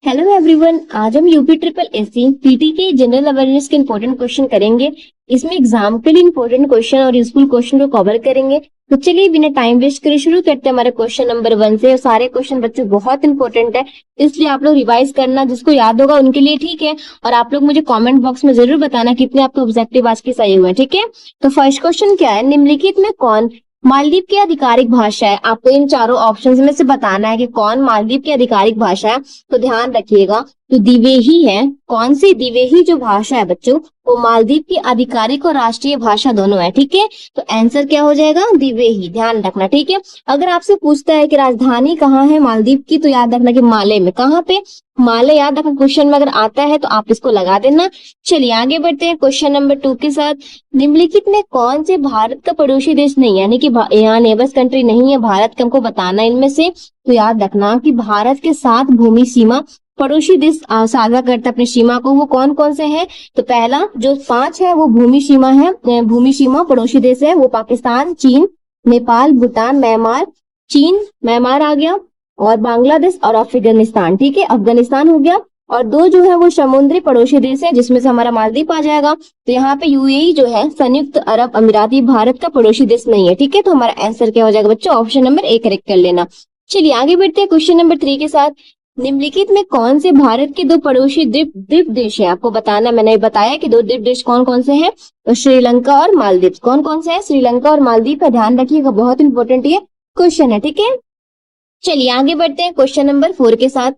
Hello everyone, आज हम UP triple SC PT के जनरल अवेयरनेस के इंपॉर्टेंट क्वेश्चन करेंगे। इसमें एग्जाम के लिए इंपॉर्टेंट क्वेश्चन और यूजफुल क्वेश्चन को कवर करेंगे। तो चलिए बिना टाइम वेस्ट करे शुरू करते हैं हमारे क्वेश्चन नंबर 1 से। सारे क्वेश्चन बच्चों बहुत इंपॉर्टेंट है, इसलिए आप लोग रिवाइज करना, जिसको याद होगा उनके लिए ठीक है। और आप लोग मुझे कॉमेंट बॉक्स में जरूर बताना कितने आपके ऑब्जेक्टिव आज के सही हुए, ठीक है। तो फर्स्ट क्वेश्चन क्या है, निम्नलिखित में कौन मालदीव की आधिकारिक भाषा है। आपको इन चारों ऑप्शंस में से बताना है कि कौन मालदीव की आधिकारिक भाषा है। तो ध्यान रखिएगा, तो दिवेही है। कौन सी? दिवेही जो भाषा है बच्चों, वो मालदीव की आधिकारिक और राष्ट्रीय भाषा दोनों है, ठीक है। तो आंसर क्या हो जाएगा? दिवेही। ध्यान रखना, ठीक है। अगर आपसे पूछता है कि राजधानी कहाँ है मालदीव की, तो याद रखना कि माले में। कहाँ पे? माले। याद रखना, क्वेश्चन में अगर आता है तो आप इसको लगा देना। चलिए आगे बढ़ते हैं क्वेश्चन नंबर 2 के साथ। निम्नलिखित में कौन से भारत का पड़ोसी देश नहीं है, यानी कि यहाँ नेबर्स कंट्री नहीं है भारत का, हमको बताना है इनमें से। तो याद रखना कि भारत के साथ भूमि सीमा पड़ोसी देश साझा करता है अपनी सीमा को। वो कौन कौन से हैं? तो पहला जो 5 है वो भूमि सीमा है, भूमि सीमा पड़ोसी देश है, वो पाकिस्तान, चीन, नेपाल, भूटान, म्यांमार। चीन, म्यांमार आ गया, और बांग्लादेश और अफगानिस्तान, ठीक है। अफगानिस्तान हो गया। और 2 जो है वो समुद्री पड़ोसी देश है, जिसमें से हमारा मालदीव आ जाएगा। तो यहाँ पे यूएई जो है, संयुक्त अरब अमीराती, भारत का पड़ोसी देश नहीं है, ठीक है। तो हमारा आंसर क्या हो जाएगा बच्चों? ऑप्शन नंबर ए करेक्ट कर लेना। चलिए आगे बढ़ते हैं क्वेश्चन नंबर 3 के साथ। निम्नलिखित में कौन से भारत के 2 पड़ोसी द्वीप देश है? आपको बताना, मैंने बताया कि 2 द्वीप देश कौन कौन से हैं। तो श्रीलंका और मालदीव। कौन कौन से हैं? श्रीलंका और मालदीव का ध्यान रखिएगा, बहुत इंपॉर्टेंट ये क्वेश्चन है, ठीक है। चलिए आगे बढ़ते हैं क्वेश्चन नंबर 4 के साथ।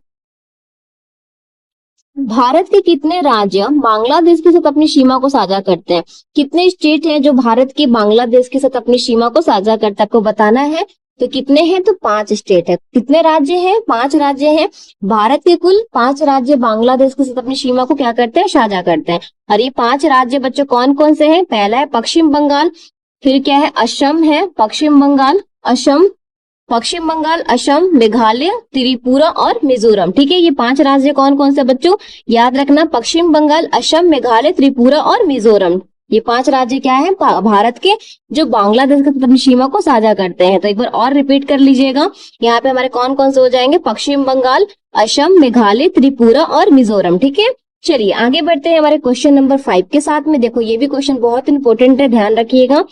भारत के कितने राज्य बांग्लादेश के साथ अपनी सीमा को साझा करते हैं? कितने स्टेट हैं जो भारत के बांग्लादेश के साथ अपनी सीमा को साझा करते हैं, आपको बताना है। तो कितने हैं? तो 5 स्टेट है। कितने राज्य हैं? 5 राज्य हैं। भारत के कुल 5 राज्य बांग्लादेश के साथ अपनी सीमा को क्या करते हैं? साझा करते हैं। और ये 5 राज्य बच्चों कौन कौन से हैं? पहला है पश्चिम बंगाल, फिर क्या है? असम है, पश्चिम बंगाल, असम, पश्चिम बंगाल, असम, मेघालय, त्रिपुरा और मिजोरम, ठीक है। ये 5 राज्य कौन कौन से बच्चों? याद रखना, पश्चिम बंगाल, असम, मेघालय, त्रिपुरा और मिजोरम। ये 5 राज्य क्या है भारत के, जो बांग्लादेश के साथ अपनी सीमा को साझा करते हैं। तो एक बार और रिपीट कर लीजिएगा, यहाँ पे हमारे कौन कौन से हो जाएंगे? पश्चिम बंगाल, असम, मेघालय, त्रिपुरा और मिजोरम, ठीक है। चलिए आगे बढ़ते हैं हमारे क्वेश्चन नंबर 5 के साथ में। देखो ये भी क्वेश्चन बहुत इंपॉर्टेंट है, ध्यान रखिएगा।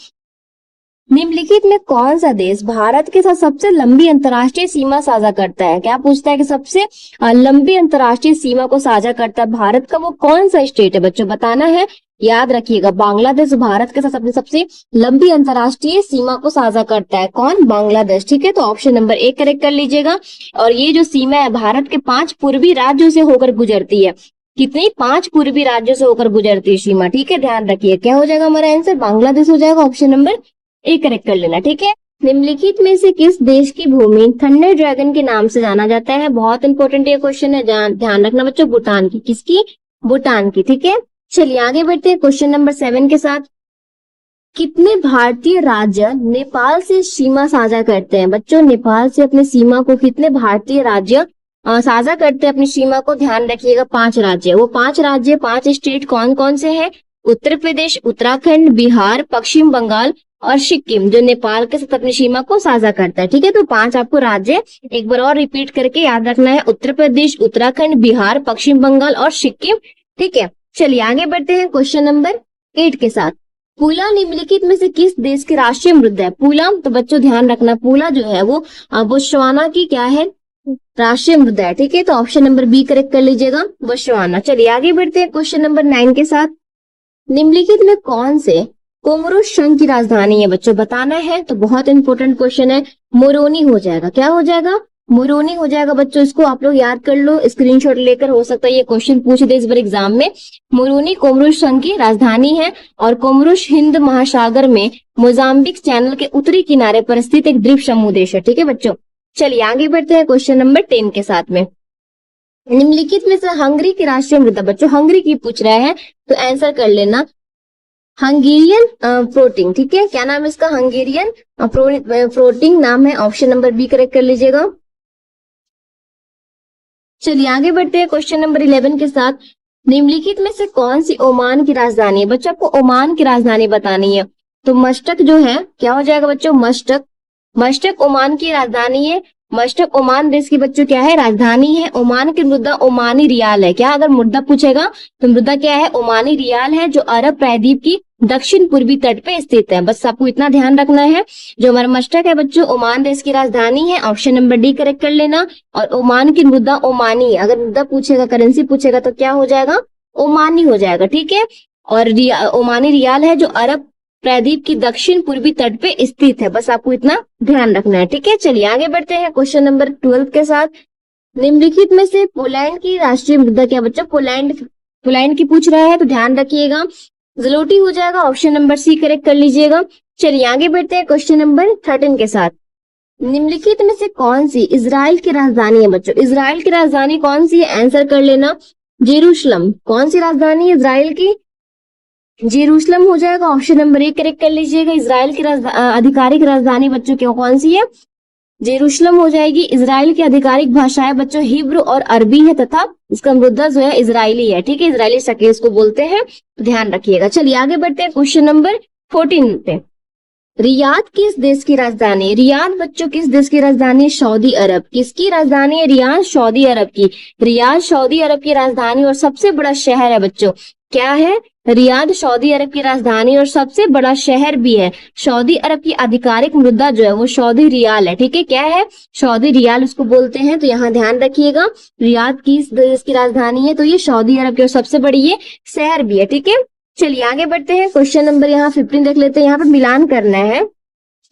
निम्नलिखित में कौन सा देश भारत के साथ सबसे लंबी अंतर्राष्ट्रीय सीमा साझा करता है? क्या पूछता है कि सबसे लंबी अंतर्राष्ट्रीय सीमा को साझा करता है भारत का, वो कौन सा स्टेट है बच्चों? बताना है। याद रखिएगा, बांग्लादेश भारत के साथ अपनी सबसे लंबी अंतर्राष्ट्रीय सीमा को साझा करता है। कौन? बांग्लादेश, ठीक है। तो ऑप्शन नंबर 1 करेक्ट कर लीजिएगा। और ये जो सीमा है भारत के 5 पूर्वी राज्यों से होकर गुजरती है। कितनी? 5 पूर्वी राज्यों से होकर गुजरती है सीमा, ठीक है। ध्यान रखिए, क्या हो जाएगा हमारा आंसर? बांग्लादेश हो जाएगा, ऑप्शन नंबर ए करेक्ट कर लेना, ठीक है। निम्नलिखित में से किस देश की भूमि थंडर ड्रैगन के नाम से जाना जाता है? बहुत इंपॉर्टेंट ये क्वेश्चन है, ध्यान रखना बच्चों। भूटान की। किसकी? भूटान की, ठीक है। चलिए आगे बढ़ते हैं क्वेश्चन नंबर 7 के साथ। कितने भारतीय राज्य नेपाल से सीमा साझा करते हैं? बच्चों नेपाल से अपनी सीमा को कितने भारतीय राज्य साझा करते हैं अपनी सीमा को? ध्यान रखिएगा, 5 राज्य। वो 5 राज्य, 5 स्टेट कौन कौन से हैं? उत्तर प्रदेश, उत्तराखंड, बिहार, पश्चिम बंगाल और सिक्किम, जो नेपाल के साथ अपनी सीमा को साझा करता है, ठीक है। तो 5 आपको राज्य एक बार और रिपीट करके याद रखना है, उत्तर प्रदेश, उत्तराखंड, बिहार, पश्चिम बंगाल और सिक्किम, ठीक है। चलिए आगे बढ़ते हैं क्वेश्चन नंबर 8 के साथ। पूला निम्नलिखित में से किस देश की राष्ट्रीय मुद्रा है? पूला, तो बच्चों ध्यान रखना, पूला जो है वो बोत्सवाना की क्या है? राष्ट्रीय मुद्रा है, ठीक है। तो ऑप्शन नंबर बी करेक्ट कर लीजिएगा, बोत्सवाना। चलिए आगे बढ़ते हैं क्वेश्चन नंबर 9 के साथ। निम्नलिखित में कौन से कोमोरोस संघ की राजधानी है? बच्चों बताना है। तो बहुत इंपॉर्टेंट क्वेश्चन है, मोरोनी हो जाएगा। क्या हो जाएगा? मोरोनी हो जाएगा बच्चों। इसको आप लोग याद कर लो, स्क्रीनशॉट लेकर, हो सकता है ये क्वेश्चन पूछ दे इस बार एग्जाम में। मोरोनी कोमोरोस संघ की राजधानी है, और कोमोरोस हिंद महासागर में मोजाम्बिक चैनल के उत्तरी किनारे पर स्थित एक द्वीप समूह देश है, ठीक है बच्चों। चलिए आगे बढ़ते हैं क्वेश्चन नंबर 10 के साथ में। निम्नलिखित में से हंगरी की राष्ट्रीय मृदा, बच्चों हंगरी की पूछ रहा है तो आंसर कर लेना, हंगेरियन फ्लोटिंग, ठीक है। क्या नाम है इसका? हंगेरियन फ्लोटिंग नाम है, ऑप्शन नंबर बी करेक्ट कर लीजिएगा। चलिए आगे बढ़ते हैं क्वेश्चन नंबर 11 के साथ। निम्नलिखित में से कौन सी ओमान की राजधानी है? बच्चों आपको ओमान की राजधानी बतानी है। तो मस्कट जो है, क्या हो जाएगा बच्चों? मस्कट। मस्कट ओमान की राजधानी है। मस्कट ओमान देश की बच्चों क्या है, राजधानी है। ओमान की मुद्रा ओमानी रियाल है। क्या अगर मुद्दा पूछेगा तो मुद्दा क्या है, ओमानी रियाल है, जो अरब प्रायद्वीप की दक्षिण पूर्वी तट पे स्थित है। बस आपको इतना ध्यान रखना है। जो हमारा मस्कट है बच्चों, ओमान देश की राजधानी है। ऑप्शन नंबर डी करेक्ट कर लेना। और ओमान की मुद्दा ओमानी है। अगर मुद्दा पूछेगा, करेंसी पूछेगा तो क्या हो जाएगा, ओमानी हो जाएगा। ठीक है। और ओमानी रियाल है जो अरब प्रायद्वीप की दक्षिण पूर्वी तट पे स्थित है। बस आपको इतना ध्यान रखना है। ठीक है, चलिए आगे बढ़ते हैं क्वेश्चन नंबर 12 के साथ। निम्नलिखित में से पोलैंड की राष्ट्रीय मुद्रा क्या बच्चों, पोलैंड की पूछ रहा है तो ध्यान रखिएगा, ज़लोटी हो जाएगा। ऑप्शन नंबर सी करेक्ट कर लीजिएगा। चलिए आगे बढ़ते हैं क्वेश्चन नंबर 13 के साथ। निम्नलिखित में से कौन सी इजराइल की राजधानी है बच्चों, इजराइल की राजधानी कौन सी है, आंसर कर लेना, जेरूशलम। कौन सी राजधानी है इजराइल की, जेरूशलम हो जाएगा। ऑप्शन नंबर ए करेक्ट कर लीजिएगा। इजराइल की आधिकारिक राजधानी बच्चों क्यों कौन सी है, जेरूशलम हो जाएगी। इजराइल की आधिकारिक भाषाएं बच्चों हिब्रू और अरबी है तथा इसका मुद्दा जो है इजरायली है। ठीक है, इजरायली शके इसको बोलते हैं, तो ध्यान रखिएगा। चलिए आगे बढ़ते हैं क्वेश्चन नंबर 14 पे। रियाद किस देश की राजधानी है, रियाद बच्चों किस देश की राजधानी है, सऊदी अरब। किसकी राजधानी है, रियाद सऊदी अरब की। रियाद सऊदी अरब की राजधानी और सबसे बड़ा शहर है बच्चों। क्या है, रियाद सऊदी अरब की राजधानी और सबसे बड़ा शहर भी है। सऊदी अरब की आधिकारिक मुद्रा जो है वो सऊदी रियाल है। ठीक है, क्या है, सऊदी रियाल उसको बोलते हैं। तो यहाँ ध्यान रखिएगा, रियाद किस देश की राजधानी है, तो ये सऊदी अरब की और सबसे बड़ी ये शहर भी है। ठीक है, चलिए आगे बढ़ते हैं। क्वेश्चन नंबर यहाँ 15 देख लेते हैं। यहाँ पे मिलान करना है,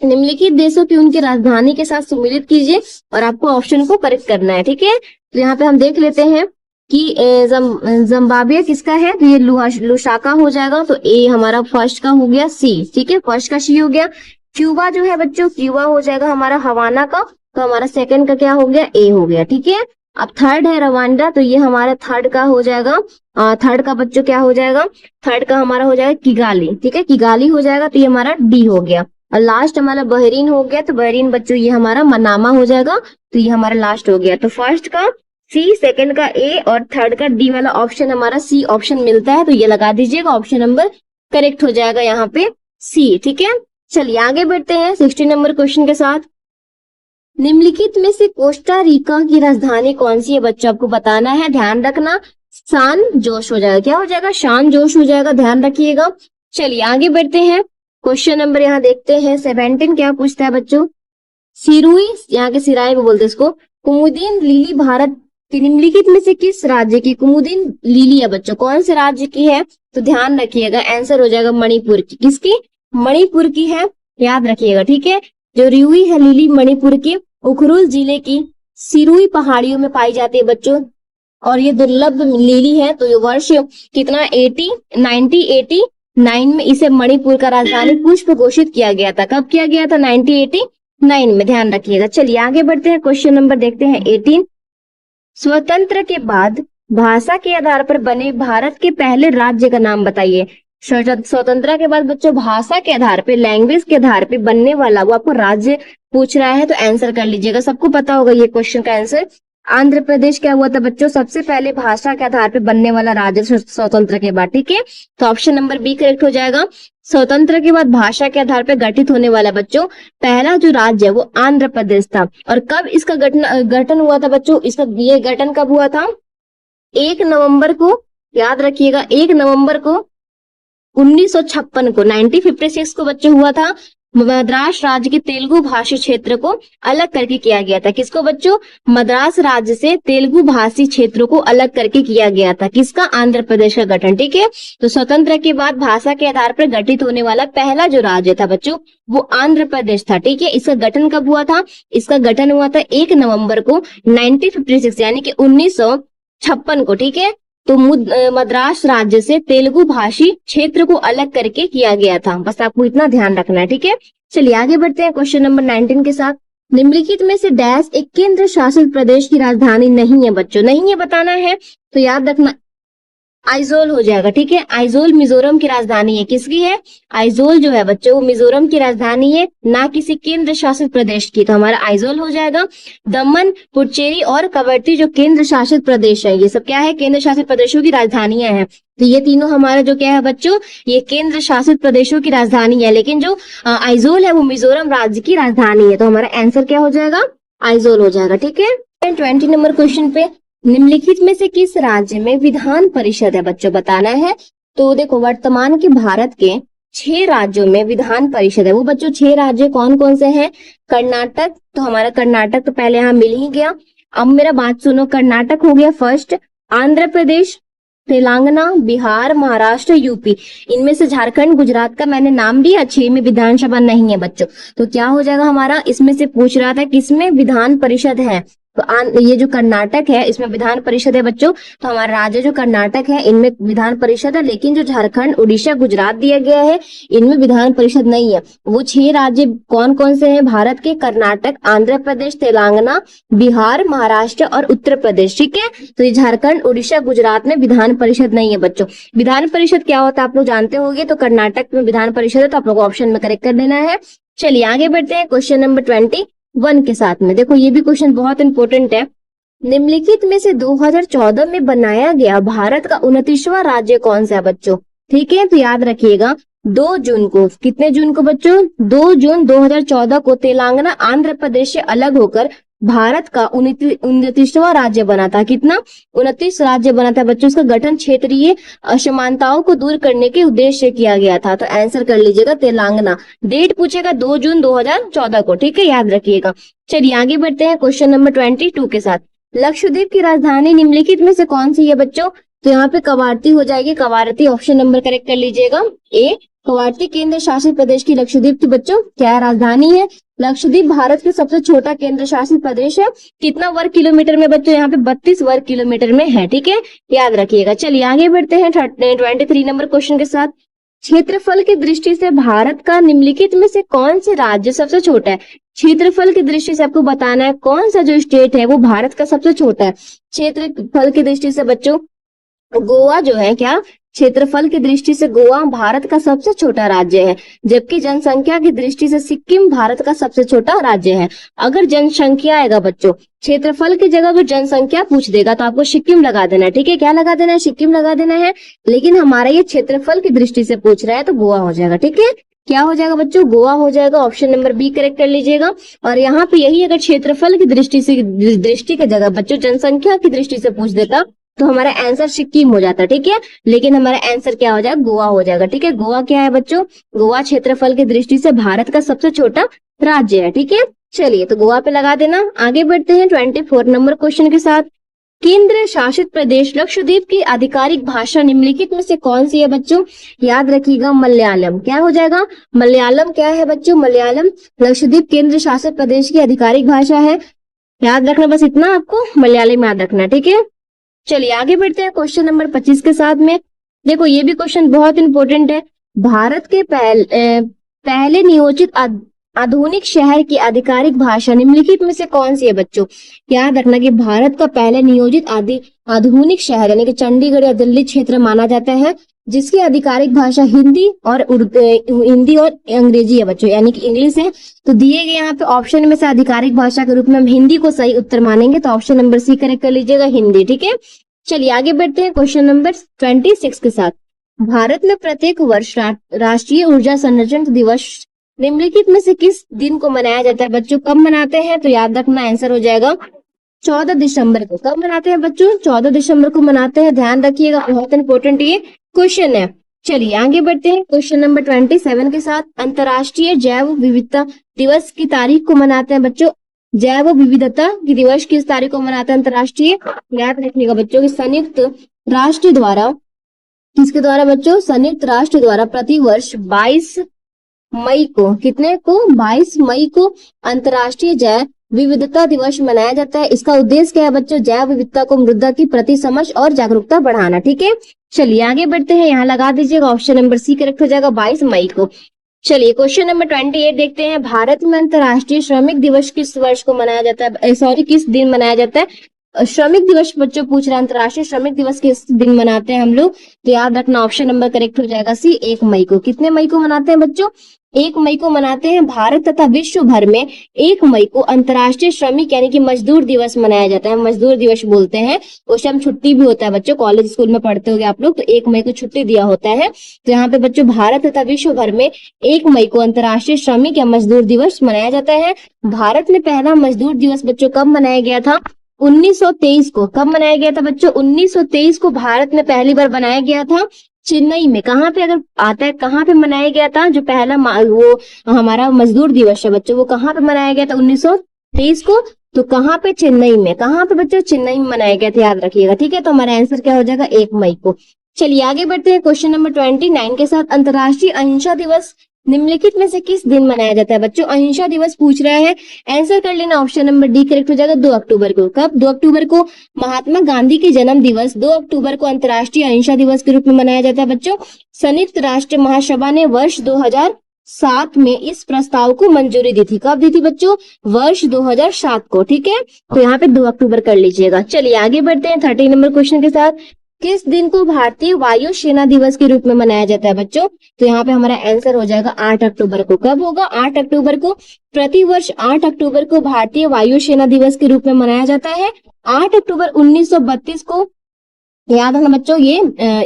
निम्नलिखित देशों की उनकी राजधानी के साथ सम्मिलित कीजिए और आपको ऑप्शन को करेक्ट करना है। ठीक है, तो यहाँ पे हम देख लेते हैं कि जिम्बाब्वे किसका है, तो ये लुसाका हो जाएगा। तो ए हमारा फर्स्ट का हो गया सी। ठीक है, फर्स्ट का सी हो गया। क्यूबा जो है बच्चों, क्यूबा हो जाएगा हमारा हवाना का। तो हमारा सेकंड का क्या हो गया, ए हो गया। ठीक है, अब थर्ड है रवांडा, तो ये हमारा थर्ड का हो जाएगा। थर्ड का बच्चों क्या हो जाएगा, थर्ड का हमारा हो जाएगा किगाली। ठीक है, किगाली हो जाएगा, तो ये हमारा डी हो गया। और लास्ट हमारा बहरीन हो गया। तो बहरीन बच्चों ये हमारा मनामा हो जाएगा। तो ये हमारा लास्ट हो गया। तो फर्स्ट का सी, सेकंड का ए और थर्ड का डी वाला ऑप्शन हमारा सी ऑप्शन मिलता है। तो ये लगा दीजिएगा, ऑप्शन नंबर करेक्ट हो जाएगा यहाँ पे सी। ठीक है, चलिए आगे बढ़ते हैं 16 नंबर क्वेश्चन के साथ। निम्नलिखित में से कोस्टा रिका की राजधानी कौन सी है बच्चों, आपको बताना है, ध्यान रखना। सान जोश हो जाएगा, क्या हो जाएगा, शान जोश हो जाएगा, ध्यान रखिएगा। चलिए आगे बढ़ते हैं। क्वेश्चन नंबर यहाँ देखते हैं 17 क्या पूछता है बच्चों, सिरुई, यहाँ के सिराय बोलते हैं इसको, कुमुदिन लिली भारत के निम्नलिखित में से किस राज्य की कुमुदिन लिली है बच्चों, कौन से राज्य की है, तो ध्यान रखिएगा आंसर हो जाएगा मणिपुर की। किसकी, मणिपुर की है, याद रखिएगा। ठीक है, जो रियुई है लिली मणिपुर की उखरुल जिले की सिरुई पहाड़ियों में पाई जाती है बच्चों। और ये दुर्लभ लिली है। तो ये वर्ष कितना 1989 में इसे मणिपुर का राजधानी पुष्प घोषित किया गया था। कब किया गया था, 1989 में, ध्यान रखिएगा। चलिए आगे बढ़ते हैं। क्वेश्चन नंबर देखते हैं 18। स्वतंत्र के बाद भाषा के आधार पर बने भारत के पहले राज्य का नाम बताइए। स्वतंत्रता के बाद बच्चों भाषा के आधार पे, लैंग्वेज के आधार पे बनने वाला वो आपको राज्य पूछ रहा है, तो आंसर कर लीजिएगा। सबको पता होगा ये क्वेश्चन का आंसर। आंध्र प्रदेश क्या हुआ था बच्चों, सबसे पहले भाषा के आधार पे बनने वाला राज्य स्वतंत्र के बाद। ठीक है, तो ऑप्शन नंबर बी करेक्ट हो जाएगा। स्वतंत्र के बाद भाषा के आधार पर गठित होने वाला बच्चों पहला जो राज्य है वो आंध्र प्रदेश था। और कब इसका गठन हुआ था बच्चों, इसका ये गठन कब हुआ था, 1 नवंबर को, याद रखिएगा 1 नवंबर को 1956 को, 1956 को बच्चे हुआ था। मद्रास राज्य के तेलुगु भाषी क्षेत्र को अलग करके किया गया था। किसको बच्चों, मद्रास राज्य से तेलुगु भाषी क्षेत्रों को अलग करके किया गया था। किसका, आंध्र प्रदेश का गठन। ठीक है, तो स्वतंत्र के बाद भाषा के आधार पर गठित होने वाला पहला जो राज्य था बच्चों वो आंध्र प्रदेश था। ठीक है, इसका गठन कब हुआ था, इसका गठन हुआ था 1 नवंबर को 1956 यानी कि 1956 को। ठीक है, तो मद्रास राज्य से तेलुगु भाषी क्षेत्र को अलग करके किया गया था। बस आपको इतना ध्यान रखना है। ठीक है, चलिए आगे बढ़ते हैं क्वेश्चन नंबर 19 के साथ। निम्नलिखित में से डैश एक केंद्र शासित प्रदेश की राजधानी नहीं है बच्चों, नहीं है बताना है, तो याद रखना आइजोल हो जाएगा। ठीक है, आइजोल मिजोरम की राजधानी है। किसकी है, आइजोल जो है बच्चों वो मिजोरम की राजधानी है, ना किसी केंद्र शासित प्रदेश की। तो हमारा आइजोल हो जाएगा। दमन, पुडुचेरी और कवरत्ती जो केंद्र शासित प्रदेश है, ये सब क्या है, केंद्र शासित प्रदेशों की राजधानियां हैं। तो ये तीनों हमारा जो क्या है बच्चों, ये केंद्र शासित प्रदेशों की राजधानी है। लेकिन जो आइजोल है वो मिजोरम राज्य की राजधानी है। तो हमारा आंसर क्या हो जाएगा, आइजोल हो जाएगा, ठीक है। 20 नंबर क्वेश्चन पे, निम्नलिखित में से किस राज्य में विधान परिषद है बच्चों, बताना है। तो देखो वर्तमान के भारत के 6 राज्यों में विधान परिषद है। वो बच्चों 6 राज्य कौन कौन से हैं? कर्नाटक, तो हमारा कर्नाटक तो पहले यहाँ मिल ही गया। अब मेरा बात सुनो, कर्नाटक हो गया फर्स्ट, आंध्र प्रदेश, तेलंगाना, बिहार, महाराष्ट्र, यूपी। इनमें से झारखंड, गुजरात का मैंने नाम लिया, 6 में विधानसभा नहीं है बच्चों। तो क्या हो जाएगा हमारा, इसमें से पूछ रहा था किसमें विधान परिषद है, तो ये जो कर्नाटक है इसमें विधान परिषद है बच्चों। तो हमारा राज्य जो कर्नाटक है इनमें विधान परिषद है, लेकिन जो झारखंड, उड़ीसा, गुजरात दिया गया है इनमें विधान परिषद नहीं है। वो 6 राज्य कौन कौन से हैं भारत के? कर्नाटक, आंध्र प्रदेश, तेलंगाना, बिहार, महाराष्ट्र और उत्तर प्रदेश, ठीक है। तो ये झारखंड, उड़ीसा, गुजरात में विधान परिषद नहीं है बच्चों। विधान परिषद क्या होता है आप लोग जानते होंगे, तो कर्नाटक में विधान परिषद है, तो आप लोग ऑप्शन में करेक्ट कर देना है। चलिए आगे बढ़ते हैं क्वेश्चन नंबर 21 के साथ में। देखो ये भी क्वेश्चन बहुत इंपॉर्टेंट है। निम्नलिखित में से 2014 में बनाया गया भारत का 29वां राज्य कौन सा है बच्चों? ठीक है, तो याद रखिएगा 2 जून को, कितने जून को बच्चों? 2 जून 2014 को तेलंगाना आंध्र प्रदेश से अलग होकर भारत का 29वां राज्य बना था। कितना? 29 राज्य बना था बच्चों। इसका गठन क्षेत्रीय असमानताओं को दूर करने के उद्देश्य से किया गया था। तो आंसर कर लीजिएगा तेलंगाना। डेट पूछेगा 2 जून 2014 को, ठीक है, याद रखिएगा। चलिए आगे बढ़ते हैं क्वेश्चन नंबर 22 के साथ। लक्षद्वीप की राजधानी निम्नलिखित में से कौन सी है बच्चों? तो यहाँ पे कवारती हो जाएगी, कवारती ऑप्शन नंबर करेक्ट कर लीजिएगा ए। कवारती केंद्र शासित प्रदेश की लक्षद्वीप की बच्चों क्या राजधानी है? लक्षद्वीप भारत के सबसे छोटा केंद्र शासित प्रदेश है। कितना वर्ग किलोमीटर में बच्चों? यहाँ पे 32 वर्ग किलोमीटर में है, ठीक है, याद रखिएगा। चलिए आगे बढ़ते हैं 23 नंबर क्वेश्चन के साथ। क्षेत्रफल की दृष्टि से भारत का निम्नलिखित में से कौन से राज्य सबसे छोटा है? क्षेत्रफल की दृष्टि से आपको बताना है कौन सा जो स्टेट है वो भारत का सबसे छोटा है। क्षेत्रफल की दृष्टि से बच्चों गोवा जो है, क्या क्षेत्रफल की दृष्टि से गोवा भारत का सबसे छोटा राज्य है, जबकि जनसंख्या की दृष्टि से सिक्किम भारत का सबसे छोटा राज्य है। अगर जनसंख्या आएगा बच्चों, क्षेत्रफल की जगह अगर जनसंख्या पूछ देगा तो आपको सिक्किम लगा देना है, ठीक है, क्या लगा देना है? सिक्किम लगा देना है। लेकिन हमारा ये क्षेत्रफल की दृष्टि से पूछ रहा है तो गोवा हो जाएगा, ठीक है। क्या हो जाएगा बच्चों? गोवा हो जाएगा। ऑप्शन नंबर बी करेक्ट कर लीजिएगा। और यहाँ पे यही अगर क्षेत्रफल की दृष्टि की जगह बच्चों जनसंख्या की दृष्टि से पूछ देता तो हमारा आंसर सिक्किम हो जाता, ठीक है। लेकिन हमारा आंसर क्या हो जाएगा? गोवा हो जाएगा, ठीक है। गोवा क्या है बच्चों? गोवा क्षेत्रफल की दृष्टि से भारत का सबसे छोटा राज्य है, ठीक है। चलिए तो गोवा पे लगा देना। आगे बढ़ते हैं 24 नंबर क्वेश्चन के साथ। केंद्र शासित प्रदेश लक्षद्वीप की आधिकारिक भाषा निम्नलिखित में से कौन सी है बच्चों? याद रखिएगा मलयालम। क्या हो जाएगा? मलयालम क्या है बच्चों? मलयालम लक्षद्वीप केंद्र शासित प्रदेश की आधिकारिक भाषा है। याद रखना बस इतना, आपको मलयालम याद रखना, ठीक है। चलिए आगे बढ़ते हैं क्वेश्चन नंबर 25 के साथ में। देखो ये भी क्वेश्चन बहुत इंपॉर्टेंट है। भारत के पहले नियोजित आधुनिक शहर की आधिकारिक भाषा निम्नलिखित में से कौन सी है बच्चों? याद रखना कि भारत का पहले नियोजित आधुनिक शहर यानी कि चंडीगढ़ या दिल्ली क्षेत्र माना जाता है, जिसकी आधिकारिक भाषा हिंदी और अंग्रेजी है बच्चों, यानी कि इंग्लिश है। तो दिए गए यहाँ पे ऑप्शन में से आधिकारिक भाषा के रूप में हम हिंदी को सही उत्तर मानेंगे, तो ऑप्शन नंबर सी करेक्ट कर लीजिएगा, हिंदी, ठीक है। चलिए आगे बढ़ते हैं क्वेश्चन नंबर 26 के साथ। भारत में प्रत्येक वर्ष राष्ट्रीय ऊर्जा संरक्षण दिवस निम्नलिखित में से किस दिन को मनाया जाता है बच्चों? कब मनाते हैं? तो याद रखना आंसर हो जाएगा 14 दिसंबर को। कब मनाते हैं बच्चों? 14 दिसंबर को मनाते हैं, ध्यान रखिएगा, बहुत इंपॉर्टेंट ये क्वेश्चन है। चलिए आगे बढ़ते हैं क्वेश्चन नंबर 27 के साथ। अंतर्राष्ट्रीय जैव विविधता दिवस की तारीख को मनाते हैं बच्चों? जैव विविधता की दिवस किस तारीख को मनाते हैं अंतर्राष्ट्रीय? याद रखिएगा बच्चों की संयुक्त राष्ट्र द्वारा, किसके द्वारा बच्चों? संयुक्त राष्ट्र द्वारा प्रतिवर्ष 22 मई को, कितने को? 22 मई को अंतर्राष्ट्रीय जैव विविधता दिवस मनाया जाता है। इसका उद्देश्य क्या है बच्चों? जैव विविधता को मृदा की प्रति समझ और जागरूकता बढ़ाना, ठीक है। चलिए आगे बढ़ते हैं, यहाँ लगा दीजिएगा, ऑप्शन नंबर सी करेक्ट हो जाएगा, 22 मई को। चलिए क्वेश्चन नंबर 28 देखते हैं। भारत में अंतर्राष्ट्रीय श्रमिक दिवस किस वर्ष को मनाया जाता है? किस दिन मनाया जाता है? श्रमिक दिवस बच्चों पूछ रहे हैं, अंतर्राष्ट्रीय श्रमिक दिवस किस दिन मनाते हैं हम लोग? तो याद रखना ऑप्शन नंबर करेक्ट हो जाएगा सी, 1 मई को। कितने मई को मनाते हैं बच्चों? 1 मई को मनाते हैं। भारत तथा विश्व भर में 1 मई को अंतर्राष्ट्रीय श्रमिक यानी कि मजदूर दिवस मनाया जाता है। मजदूर दिवस बोलते हैं। उस टाइम छुट्टी भी होता है बच्चों, कॉलेज स्कूल में पढ़ते होगे आप लोग, तो 1 मई को छुट्टी दिया होता है। तो यहाँ पे बच्चों भारत तथा विश्व भर में 1 मई को अंतर्राष्ट्रीय श्रमिक या मजदूर दिवस मनाया जाता है। भारत में पहला मजदूर दिवस बच्चों कब मनाया गया था? 1923 को। कब मनाया गया था बच्चों? 1923 को भारत में पहली बार बनाया गया था, चेन्नई में। कहाँ पे अगर आता है, कहाँ पे मनाया गया था जो पहला वो हमारा मजदूर दिवस है बच्चों, वो कहाँ पे मनाया गया था 1923 को? तो कहाँ पे? चेन्नई में। कहाँ पे बच्चों? चेन्नई में मनाया गया था, याद रखिएगा। ठीक है, तो हमारा आंसर क्या हो जाएगा? 1 मई को। चलिए आगे बढ़ते हैं क्वेश्चन नंबर 29 के साथ। अंतर्राष्ट्रीय अहिंसा दिवस निम्नलिखित में से किस दिन मनाया जाता है बच्चों? अहिंसा दिवस पूछ रहा है, आंसर कर लेना। ऑप्शन नंबर डी करेक्ट हो जाएगा, 2 अक्टूबर को। कब? 2 अक्टूबर को। महात्मा गांधी के जन्म दिवस 2 अक्टूबर को अंतर्राष्ट्रीय अहिंसा दिवस के रूप में मनाया जाता है बच्चों। संयुक्त राष्ट्र महासभा ने वर्ष 2007 में इस प्रस्ताव को मंजूरी दी थी। कब दी थी बच्चों? वर्ष 2007 को। ठीक है, तो यहाँ पे 2 अक्टूबर कर लीजिएगा। चलिए आगे बढ़ते हैं 30 नंबर क्वेश्चन के साथ। किस दिन को भारतीय वायु सेना दिवस के रूप में मनाया जाता है बच्चों? तो यहाँ पे हमारा आंसर हो जाएगा 8 अक्टूबर को। कब होगा? 8 अक्टूबर को। प्रतिवर्ष 8 अक्टूबर को भारतीय वायु सेना दिवस के रूप में मनाया जाता है। 8 अक्टूबर 1932 को, याद रखना बच्चों, ये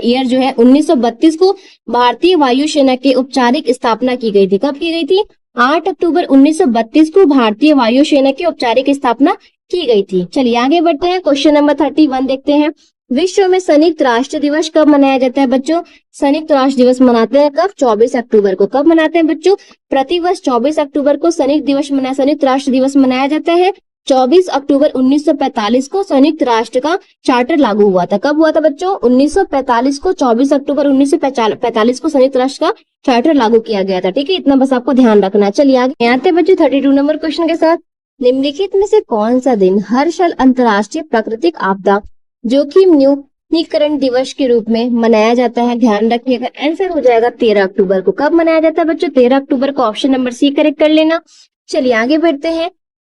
ईयर जो है 1932 को भारतीय वायु सेना की औपचारिक स्थापना की गई थी। कब की गई थी? 8 अक्टूबर 1932 को भारतीय वायु सेना की औपचारिक स्थापना की गई थी। चलिए आगे बढ़ते हैं, क्वेश्चन नंबर 31 देखते हैं। विश्व में संयुक्त राष्ट्र दिवस कब मनाया जाता है बच्चों? संयुक्त राष्ट्र दिवस मनाते हैं कब? 24 अक्टूबर को। कब मनाते हैं बच्चों? प्रतिवर्ष 24 अक्टूबर को संयुक्त राष्ट्र दिवस मनाया जाता है। 24 अक्टूबर 1945 को संयुक्त राष्ट्र का चार्टर लागू हुआ था। कब हुआ था बच्चों? 1945 को। 24 अक्टूबर 1945 को संयुक्त राष्ट्र का चार्टर लागू किया गया था। ठीक है, इतना बस आपको ध्यान रखना। चलिए आगे आते हैं बच्चों 32 नंबर क्वेश्चन के साथ। निम्नलिखित में से कौन सा दिन हर साल अंतर्राष्ट्रीय प्राकृतिक आपदा जोखिम न्यूनीकरण दिवस के रूप में मनाया जाता है? ध्यान रखिएगा, आंसर हो जाएगा 13 अक्टूबर को। कब मनाया जाता है बच्चों? 13 अक्टूबर को। ऑप्शन नंबर सी करेक्ट कर लेना। चलिए आगे बढ़ते हैं।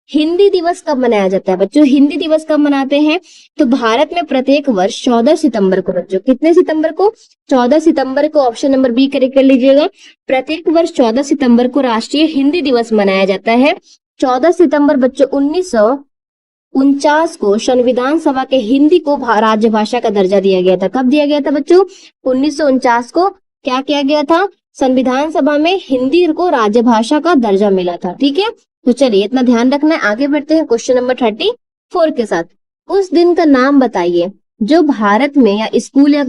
हिंदी दिवस कब मनाया जाता है बच्चों? हिंदी दिवस कब मनाते हैं? तो भारत में प्रत्येक वर्ष 14 सितंबर को बच्चों, कितने सितंबर को? 14 सितंबर को। ऑप्शन नंबर बी करेक्ट कर लीजिएगा। प्रत्येक वर्ष 14 सितंबर को राष्ट्रीय हिंदी दिवस मनाया जाता है। 14 सितंबर बच्चों 1949 को संविधान सभा के हिंदी को राज्य भाषा का दर्जा दिया गया था। कब दिया गया था बच्चों? 1949 को क्या किया गया था? संविधान सभा में हिंदी को राज्य भाषा का दर्जा मिला था। ठीक है, तो चलिए इतना ध्यान रखना है। आगे बढ़ते हैं क्वेश्चन नंबर 34 के साथ। उस दिन का नाम बताइए जो भारत में स्कूल या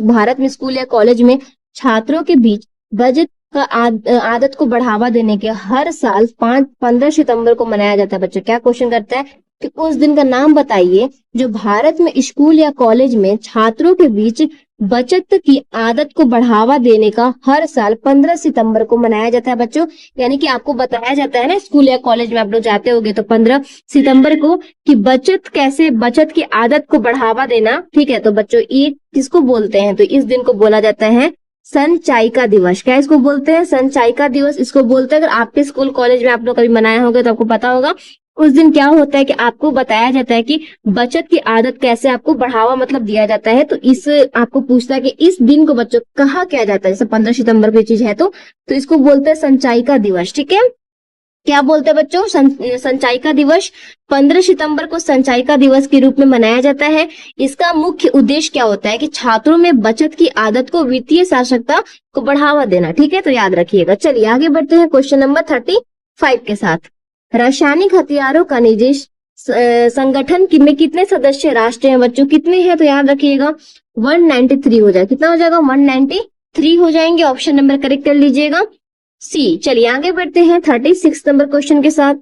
कॉलेज में छात्रों के बीच बचत का आदत को बढ़ावा देने के हर साल 15 सितंबर को मनाया जाता है बच्चों। क्या क्वेश्चन करता है कि उस दिन का नाम बताइए जो भारत में स्कूल या कॉलेज में छात्रों के बीच बचत की आदत को बढ़ावा देने का हर साल 15 सितंबर को मनाया जाता है बच्चों। यानी कि आपको बताया जाता है ना, स्कूल या कॉलेज में आप लोग जाते होंगे तो 15 सितंबर को कि बचत की आदत को बढ़ावा देना। ठीक है, तो बच्चों ये किसको बोलते हैं? तो इस दिन को बोला जाता है संचायिका दिवस। क्या इसको बोलते हैं? संचायिका दिवस इसको बोलते हैं। अगर आपके स्कूल कॉलेज में आप लोग कभी मनाया होगा तो आपको पता होगा। उस दिन क्या होता है कि आपको बताया जाता है कि बचत की आदत कैसे आपको बढ़ावा दिया जाता है। तो इस आपको पूछता है कि इस दिन को बच्चों कहा क्या जाता है? जैसे 15 सितंबर को चीज है तो इसको बोलते हैं संचायिका दिवस। ठीक है, क्या बोलते हैं बच्चों? संचायिका दिवस। 15 सितंबर को संचायिका दिवस के रूप में मनाया जाता है। इसका मुख्य उद्देश्य क्या होता है कि छात्रों में बचत की आदत को, वित्तीय साक्षरता को बढ़ावा देना। ठीक है, तो याद रखिएगा। चलिए आगे बढ़ते हैं क्वेश्चन नंबर 35 के साथ। रासायनिक हथियारों का निदेश संगठन में कितने सदस्य राष्ट्र हैं बच्चों? कितने हैं? तो याद रखिएगा 193 हो जाएगा। कितना हो जाएगा? 193 हो जाएंगे। ऑप्शन नंबर करेक्ट कर लीजिएगा सी। चलिए आगे बढ़ते हैं 36 नंबर क्वेश्चन के साथ।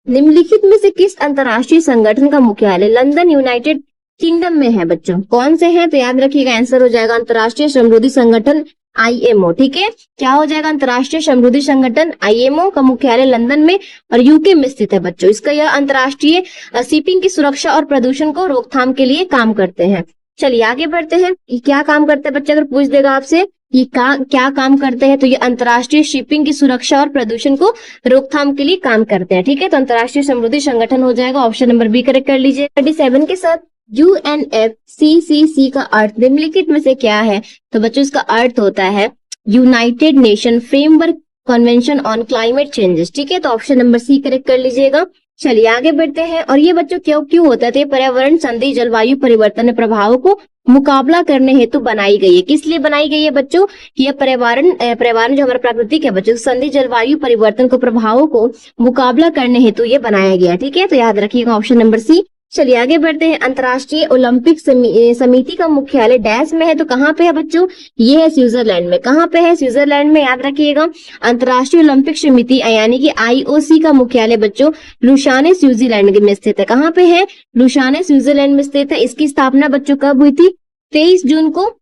निम्नलिखित में से किस अंतरराष्ट्रीय संगठन का मुख्यालय लंदन यूनाइटेड किंगडम में है बच्चों? कौन से हैं? तो याद रखिएगा, आंसर हो जाएगा अंतरराष्ट्रीय समृद्धि संगठन IMO। ठीक है, क्या हो जाएगा? अंतरराष्ट्रीय समृद्धि संगठन IMO का मुख्यालय लंदन में और यूके में स्थित है बच्चों। इसका यह अंतरराष्ट्रीय शिपिंग की सुरक्षा और प्रदूषण को रोकथाम के लिए काम करते हैं। चलिए आगे बढ़ते हैं। ये क्या काम करते हैं बच्चे? अगर पूछ देगा आपसे ये क्या काम करते हैं तो ये अंतरराष्ट्रीय शिपिंग की सुरक्षा और प्रदूषण को रोकथाम के लिए काम करते हैं। ठीक है, तो अंतरराष्ट्रीय समृद्धि संगठन हो जाएगा। ऑप्शन नंबर बी करेक्ट कर लीजिए। 37 के साथ UNFCCC का अर्थ निम्नलिखित में से क्या है? तो बच्चों इसका अर्थ होता है United nation framework convention on climate changes. ठीक है, तो ऑप्शन नंबर सी करेक्ट कर लीजिएगा। चलिए आगे बढ़ते हैं। और ये बच्चों क्यों क्यों होता है? तो ये पर्यावरण संधि जलवायु परिवर्तन प्रभावों को मुकाबला करने हेतु बनाई गई है। किस लिए बनाई गई है बच्चों? कि यह पर्यावरण जो हमारा प्राकृतिक है बच्चों, संधि जलवायु परिवर्तन को प्रभावों को मुकाबला करने हेतु ये बनाया गया। ठीक है, तो याद रखिएगा ऑप्शन नंबर सी। चलिए आगे बढ़ते हैं। अंतर्राष्ट्रीय ओलंपिक समिति का मुख्यालय डैश में है, तो कहाँ पे है बच्चों? ये है स्विट्जरलैंड में। कहाँ पे है? स्विट्जरलैंड में, याद रखिएगा। अंतर्राष्ट्रीय ओलंपिक समिति यानी कि आईओसी का मुख्यालय बच्चों लुसाने स्विट्जरलैंड में स्थित है। कहाँ पे है? लुसाने स्विट्जरलैंड में स्थित है। इसकी स्थापना बच्चों कब हुई थी? 23 जून को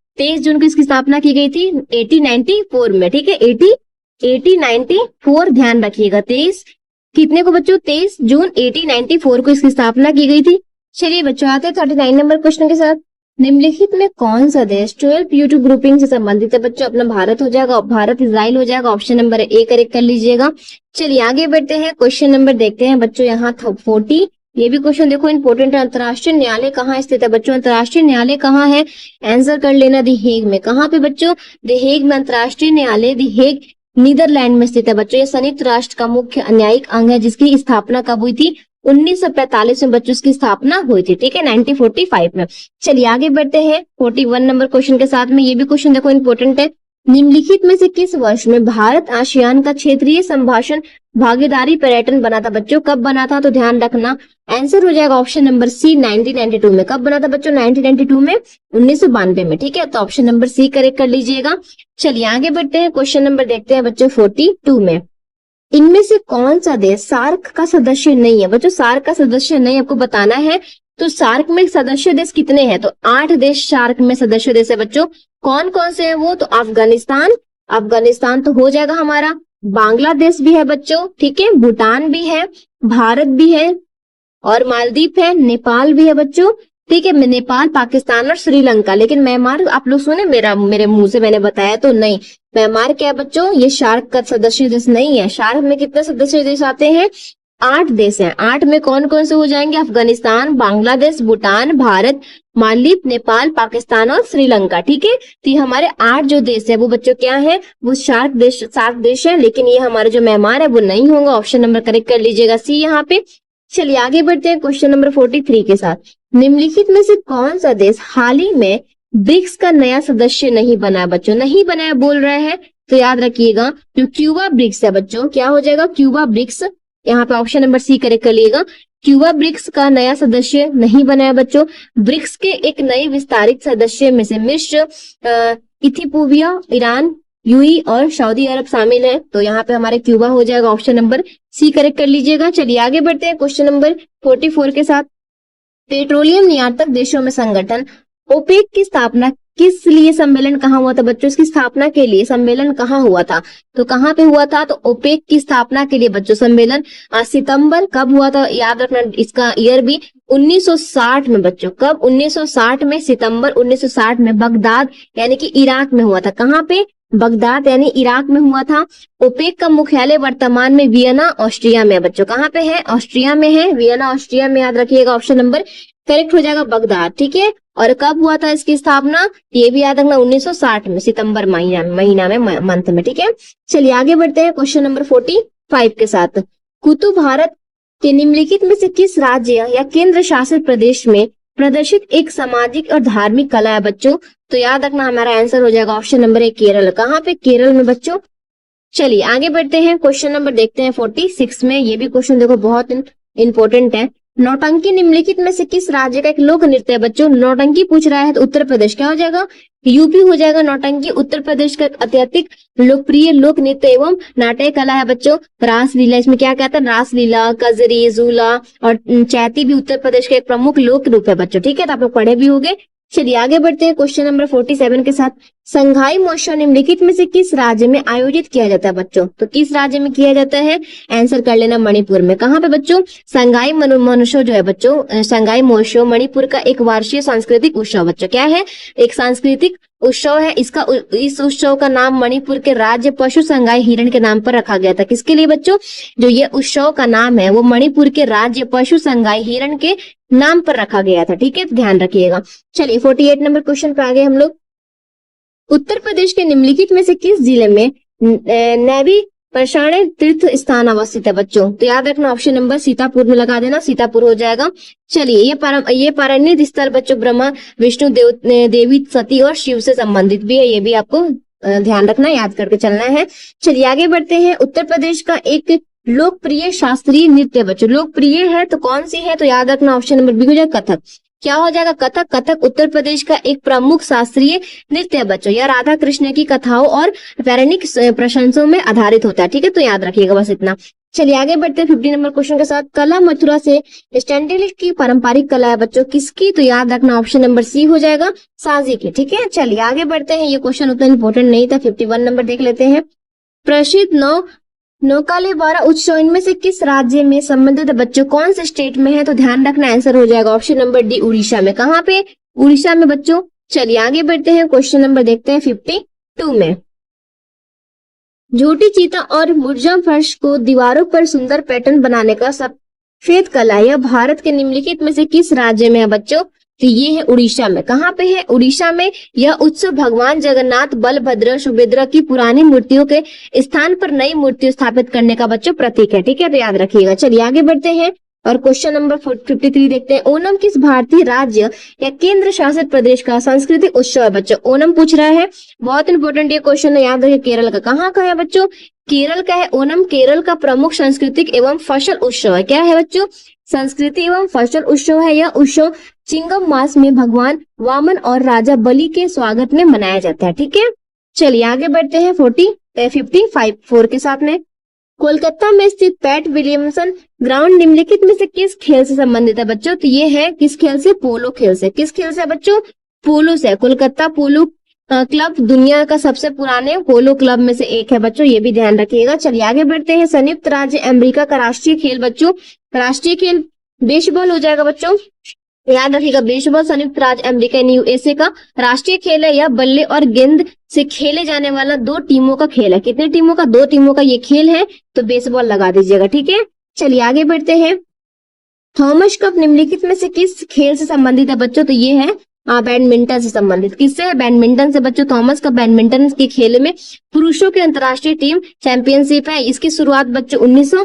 इसकी स्थापना की गई थी 1894 में। ठीक है, 1894, ध्यान रखिएगा। 23 कितने को बच्चों? 23 जून 1894 को इसकी स्थापना की गई थी। चलिए बच्चों आते हैं 39 नंबर क्वेश्चन के साथ। निम्नलिखित में कौन सा देश 12U2 ग्रुपिंग से संबंधित है बच्चों? अपना भारत हो जाएगा, भारत इजराइल हो जाएगा। ऑप्शन नंबर ए करेक्ट कर लीजिएगा। चलिए आगे बढ़ते हैं। क्वेश्चन नंबर देखते हैं बच्चों यहाँ 40। ये भी क्वेश्चन देखो इंपॉर्टेंट है। अंतर्राष्ट्रीय न्यायालय कहाँ स्थित है बच्चों? अंतर्राष्ट्रीय न्यायालय कहाँ है? आंसर कर लेना, द हेग में। कहाँ पे बच्चों? द हेग में अंतर्राष्ट्रीय न्यायालय द हेग नीदरलैंड में स्थित है बच्चों। ये संयुक्त राष्ट्र का मुख्य न्यायिक अंग है, जिसकी स्थापना कब हुई थी? 1945 में बच्चों इसकी स्थापना हुई थी। ठीक है, 1945 में। चलिए आगे बढ़ते हैं 41 नंबर क्वेश्चन के साथ में। ये भी क्वेश्चन देखो इंपॉर्टेंट है। निम्नलिखित में से किस वर्ष में भारत आसियान का क्षेत्रीय संभाषण भागीदारी पर्यटन बना था बच्चों? कब बना था? तो ध्यान रखना, आंसर हो जाएगा ऑप्शन नंबर सी 1992 में। कब बना था बच्चों? 1992 में, 1992 में। ठीक है, तो ऑप्शन नंबर सी करेक्ट कर लीजिएगा। चलिए आगे बढ़ते हैं। क्वेश्चन नंबर देखते हैं बच्चों 42 में। इनमें से कौन सा देश सार्क का सदस्य नहीं है बच्चों? सार्क का सदस्य नहीं आपको बताना है। तो सार्क में सदस्य देश कितने हैं? तो 8 देश सार्क में सदस्य देश है बच्चों। कौन कौन से हैं वो? तो अफगानिस्तान तो हो जाएगा हमारा, बांग्लादेश भी है बच्चों, ठीक है, भूटान भी है, भारत भी है, और मालदीव है, नेपाल भी है बच्चों। ठीक है, नेपाल, पाकिस्तान और श्रीलंका। लेकिन म्यांमार आप लोग सुने मेरे मुंह से मैंने बताया तो नहीं। म्यांमार क्या है बच्चों? ये शार्क का सदस्य देश नहीं है। शार्क में कितने सदस्य देश आते हैं? 8 देश हैं। 8 में कौन कौन से हो जाएंगे? अफगानिस्तान, बांग्लादेश, भूटान, भारत, मालदीव, नेपाल, पाकिस्तान और श्रीलंका। ठीक है, तो ये हमारे 8 जो देश है वो बच्चों क्या है? वो सार्क देश है। लेकिन ये हमारे जो म्यांमार है वो नहीं होगा। ऑप्शन नंबर करेक्ट कर लीजिएगा सी यहाँ पे। चलिए आगे बढ़ते हैं क्वेश्चन नंबर 43 के साथ। निम्नलिखित में से कौन सा देश हाल ही में ब्रिक्स का नया सदस्य नहीं बना बच्चों? नहीं बनाया बोल रहे हैं, तो याद रखिएगा जो क्यूबा ब्रिक्स है बच्चों, क्या हो जाएगा? Cuba BRICS. यहाँ पे ऑप्शन नंबर सी करेक्ट कर लिएगा। क्यूबा ब्रिक्स का नया सदस्य नहीं बनाया बच्चों। ब्रिक्स के एक नए विस्तारित सदस्य में से मिस्र, इथियोपिया, ईरान, यूएई और सऊदी अरब शामिल है। तो यहाँ पे हमारे क्यूबा हो जाएगा। ऑप्शन नंबर सी करेक्ट कर लीजिएगा। चलिए आगे बढ़ते हैं क्वेश्चन नंबर 44 के साथ। पेट्रोलियम निर्यातक देशों में संगठन ओपेक की स्थापना किस लिए सम्मेलन कहाँ हुआ था बच्चों? इसकी स्थापना के लिए सम्मेलन कहाँ हुआ था? तो कहाँ पे हुआ था? तो ओपेक की स्थापना के लिए बच्चों सम्मेलन सितंबर कब हुआ था? याद रखना इसका ईयर भी 1960 में बच्चों। कब? 1960 में, सितंबर 1960 में बगदाद यानी कि इराक में हुआ था। कहाँ पे? बगदाद यानी इराक में हुआ था। ओपेक का मुख्यालय वर्तमान में वियना ऑस्ट्रिया में है बच्चों। कहाँ पे है? ऑस्ट्रिया में है, वियना ऑस्ट्रिया में। याद रखिएगा ऑप्शन नंबर करेक्ट हो जाएगा बगदाद। ठीक है, और कब हुआ था इसकी स्थापना? ये भी याद रखना 1960 में, सितंबर महीना में, मंथ में। ठीक है, चलिए आगे बढ़ते हैं क्वेश्चन नंबर 45 के साथ। कुतुब भारत के निम्नलिखित में से किस राज्य या केंद्र शासित प्रदेश में प्रदर्शित एक सामाजिक और धार्मिक कला है बच्चों? तो याद रखना हमारा आंसर हो जाएगा ऑप्शन नंबर ए केरल। कहाँ पे? केरल में बच्चों। चलिए आगे बढ़ते हैं। क्वेश्चन नंबर देखते हैं 46 में। ये भी क्वेश्चन देखो बहुत इंपॉर्टेंट है। नौटंकी निम्नलिखित में से किस राज्य का एक लोक नृत्य है बच्चों? नौटंकी पूछ रहा है तो उत्तर प्रदेश। क्या हो जाएगा? यूपी हो जाएगा नौटंकी। उत्तर प्रदेश का अत्यधिक लोकप्रिय लोक नृत्य एवं नाट्य कला है बच्चों रासलीला। इसमें क्या कहता है? रासलीला, कजरी, जूला और चैती भी उत्तर प्रदेश का एक प्रमुख लोक रूप है बच्चों। ठीक है, तो आप लोग पढ़े भी होंगे। चलिए आगे बढ़ते हैं क्वेश्चन नंबर 47 के साथ। संघाई महोत्सव निम्नलिखित में से किस राज्य में आयोजित किया जाता है बच्चों? तो किस राज्य में किया जाता है? आंसर कर लेना मणिपुर में। कहाँ पे बच्चों? संघाई महोत्सव जो है बच्चों, संघाई महोत्सव मणिपुर का एक वार्षिक सांस्कृतिक उत्सव बच्चों। क्या है? एक सांस्कृतिक उत्सव है। इस उत्सव का नाम मणिपुर के राज्य पशु संघाई हिरण के नाम पर रखा गया था। किसके लिए बच्चों? जो ये उत्सव का नाम है वो मणिपुर के राज्य पशु संघाई हिरण के नाम पर रखा गया था। ठीक है, ध्यान रखिएगा। चलिए 48 नंबर क्वेश्चन पर आ गए हम लोग। उत्तर प्रदेश के निम्नलिखित में से किस जिले में प्रसारण तीर्थ स्थान अवस्थित है बच्चों? तो याद रखना ऑप्शन नंबर सीतापुर में लगा देना, सीतापुर हो जाएगा। चलिए ये पारण्य स्थल बच्चों ब्रह्मा विष्णु देवी सती और शिव से संबंधित भी है, ये भी आपको ध्यान रखना, याद करके चलना है। चलिए आगे बढ़ते हैं। उत्तर प्रदेश का एक लोकप्रिय शास्त्रीय नृत्य बच्चों, लोकप्रिय है तो कौन सी है? तो याद रखना ऑप्शन नंबर बी हो जाएगा कथक। क्या हो जाएगा? कथक। कथक उत्तर प्रदेश का एक प्रमुख शास्त्रीय नृत्य है बच्चों। यह राधा कृष्ण की कथाओं और पौराणिक प्रशंसों में आधारित होता है, ठीक है, तो याद रखिएगा बस इतना। चलिए आगे बढ़ते हैं 50 नंबर क्वेश्चन के साथ। कला मथुरा से स्टैंडर्ड की पारंपरिक कला है बच्चों, किसकी? तो याद रखना ऑप्शन नंबर सी हो जाएगा साजी की, ठीक है। चलिए आगे बढ़ते हैं, ये क्वेश्चन उतना इंपॉर्टेंट नहीं था। 51 नंबर देख लेते हैं। प्रसिद्ध नौकाले बारह उत्सव इनमें से किस राज्य में संबंधित है बच्चों? कौन से स्टेट में है? तो ध्यान रखना आंसर हो जाएगा ऑप्शन नंबर डी उड़ीसा में। कहाँ पे? उड़ीसा में बच्चों। चलिए आगे बढ़ते हैं, क्वेश्चन नंबर देखते हैं 52 में। झूठी चीता और मुर्जा फर्श को दीवारों पर सुंदर पैटर्न बनाने का सफेद कला यह भारत के निम्नलिखित में से किस राज्य में है बच्चों? तो ये है उड़ीसा में। कहाँ पे है? उड़ीसा में। यह उत्सव भगवान जगन्नाथ, बलभद्र, सुभद्रा की पुरानी मूर्तियों के स्थान पर नई मूर्ति स्थापित करने का बच्चों प्रतीक है, ठीक है, तो याद रखिएगा। चलिए आगे बढ़ते हैं और क्वेश्चन नंबर 53 देखते हैं। ओणम किस भारतीय राज्य या केंद्र शासित प्रदेश का सांस्कृतिक उत्सव है बच्चों? ओणम पूछ रहा है, बहुत इंपॉर्टेंट ये क्वेश्चन है, याद रखिए। केरल का। कहाँ का है बच्चों? केरल का है ओणम। केरल का प्रमुख सांस्कृतिक एवं फसल उत्सव है। क्या है बच्चों? संस्कृति एवं फसल उत्सव है। यह उत्सव चिंगम मास में भगवान वामन और राजा बलि के स्वागत में मनाया जाता है, ठीक है। चलिए आगे बढ़ते हैं 55 के साथ में। कोलकाता में स्थित पैट विलियमसन ग्राउंड निम्नलिखित में से किस खेल से संबंधित है बच्चों? तो ये है किस खेल से? पोलो खेल से। किस खेल से बच्चों? पोलो से। कोलकाता पोलो क्लब दुनिया का सबसे पुराने पोलो क्लब में से एक है बच्चों, ये भी ध्यान रखिएगा। चलिए आगे बढ़ते हैं। संयुक्त राज्य अमेरिका का राष्ट्रीय खेल बच्चों, राष्ट्रीय खेल बेसबॉल हो जाएगा बच्चों, याद रखिएगा। बेसबॉल संयुक्त राज्य अमेरिका यूएसए का राष्ट्रीय खेल है। यह बल्ले और गेंद से खेले जाने वाला 2 टीमों का खेल है। कितने टीमों का? 2 टीमों का ये खेल है, तो बेसबॉल लगा दीजिएगा, ठीक है। चलिए आगे बढ़ते हैं। थॉमस कप निम्नलिखित में से किस खेल से संबंधित है बच्चों? तो ये है बैडमिंटन से संबंधित। किससे है? बैडमिंटन से बच्चों। थॉमस कप बैडमिंटन के खेल में पुरुषों के अंतर्राष्ट्रीय टीम चैंपियनशिप है। इसकी शुरुआत बच्चों 1900